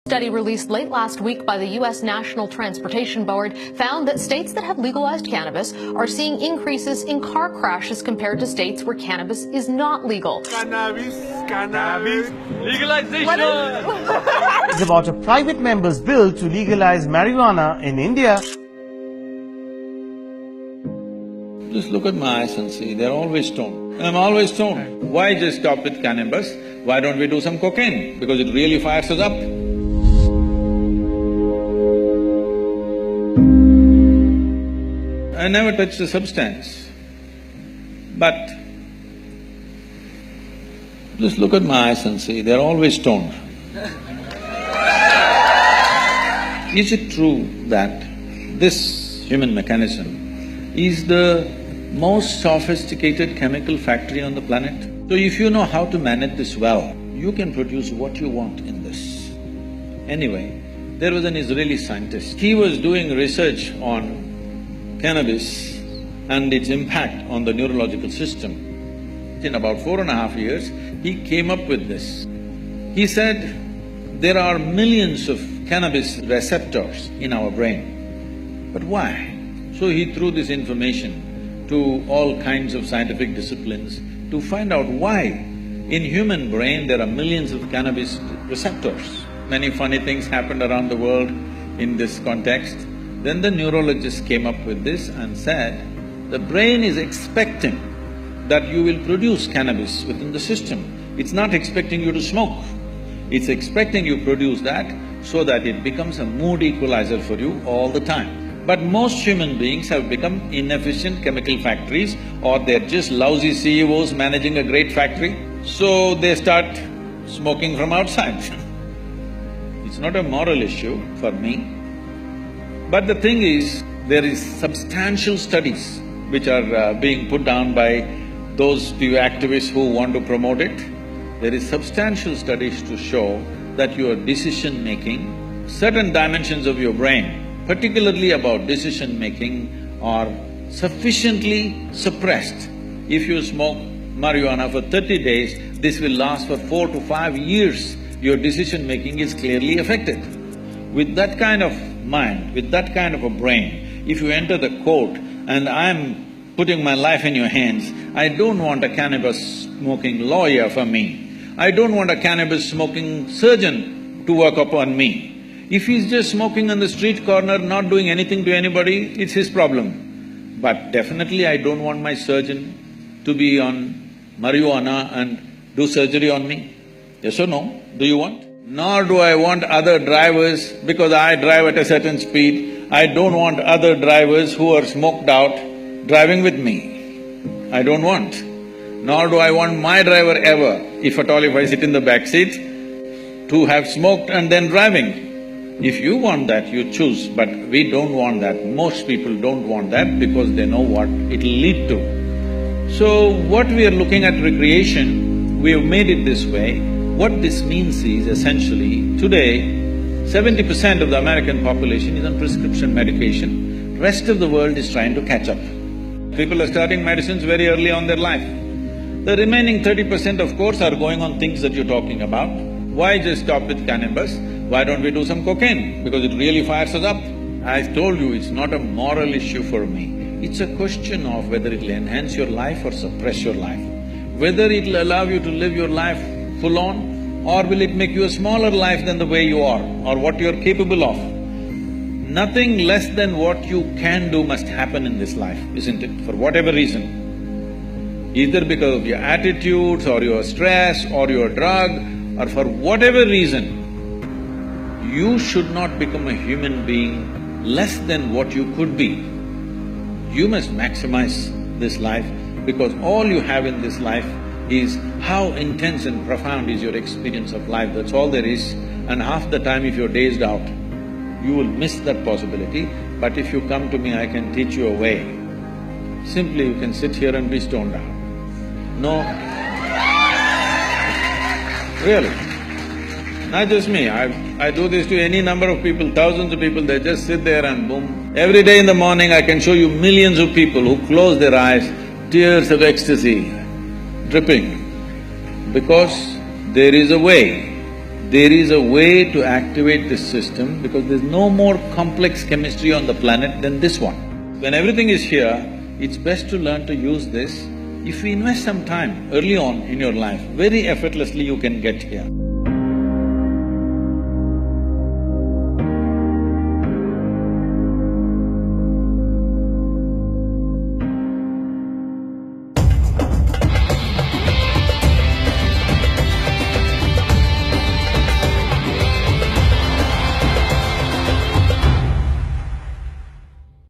A study released late last week by the U.S. National Transportation Board found that states that have legalized cannabis are seeing increases in car crashes compared to states where cannabis is not legal. Cannabis, legalization! It's about a private member's bill to legalize marijuana in India. Just look at my eyes and see, they're always stoned. I'm always stoned. Why just stop with cannabis? Why don't we do some cocaine? Because it really fires us up. I never touched the substance, but just look at my eyes and see, they're always stoned. Is it true that this human mechanism is the most sophisticated chemical factory on the planet? So if you know how to manage this well, you can produce what you want in this. Anyway, there was an Israeli scientist. He was doing research on cannabis and its impact on the neurological system. In about 4.5 years, he came up with this. He said, there are millions of cannabis receptors in our brain, but why? So he threw this information to all kinds of scientific disciplines to find out why in human brain there are millions of cannabis receptors. Many funny things happened around the world in this context. Then the neurologist came up with this and said, the brain is expecting that you will produce cannabis within the system. It's not expecting you to smoke. It's expecting you produce that so that it becomes a mood equalizer for you all the time. But most human beings have become inefficient chemical factories, or they're just lousy CEOs managing a great factory, so they start smoking from outside. It's not a moral issue for me. But the thing is, there is substantial studies which are being put down by those few activists who want to promote it. There is substantial studies to show that your decision-making, certain dimensions of your brain, particularly about decision-making, are sufficiently suppressed. If you smoke marijuana for 30 days, this will last for 4 to 5 years. Your decision-making is clearly affected. With that kind of mind, with that kind of a brain, if you enter the court and I'm putting my life in your hands, I don't want a cannabis-smoking lawyer for me. I don't want a cannabis-smoking surgeon to work upon me. If he's just smoking on the street corner, not doing anything to anybody, it's his problem. But definitely I don't want my surgeon to be on marijuana and do surgery on me. Yes or no? Do you want? Nor do I want other drivers, because I drive at a certain speed, I don't want other drivers who are smoked out driving with me. I don't want. Nor do I want my driver ever, if at all if I sit in the back seat, to have smoked and then driving. If you want that, you choose, but we don't want that. Most people don't want that because they know what it'll lead to. So what we are looking at recreation, we have made it this way. What this means is essentially, today, 70% of the American population is on prescription medication, rest of the world is trying to catch up. People are starting medicines very early on their life. The remaining 30% of course are going on things that you're talking about. Why just stop with cannabis? Why don't we do some cocaine? Because it really fires us up. I told you, it's not a moral issue for me. It's a question of whether it'll enhance your life or suppress your life. Whether it'll allow you to live your life full on, or will it make you a smaller life than the way you are, or what you're capable of. Nothing less than what you can do must happen in this life, isn't it? For whatever reason. Either because of your attitudes, or your stress, or your drug, or for whatever reason, you should not become a human being less than what you could be. You must maximize this life, because all you have in this life is how intense and profound is your experience of life, that's all there is. And half the time if you're dazed out, you will miss that possibility. But if you come to me, I can teach you a way. Simply you can sit here and be stoned out. No… Really. Not just me, I do this to any number of people, thousands of people, they just sit there and boom. Every day in the morning I can show you millions of people who close their eyes, tears of ecstasy dripping, because there is a way There is a way to activate this system because there's no more complex chemistry on the planet than this one. When everything is here, it's best to learn to use this. If you invest some time early on in your life, very effortlessly you can get here.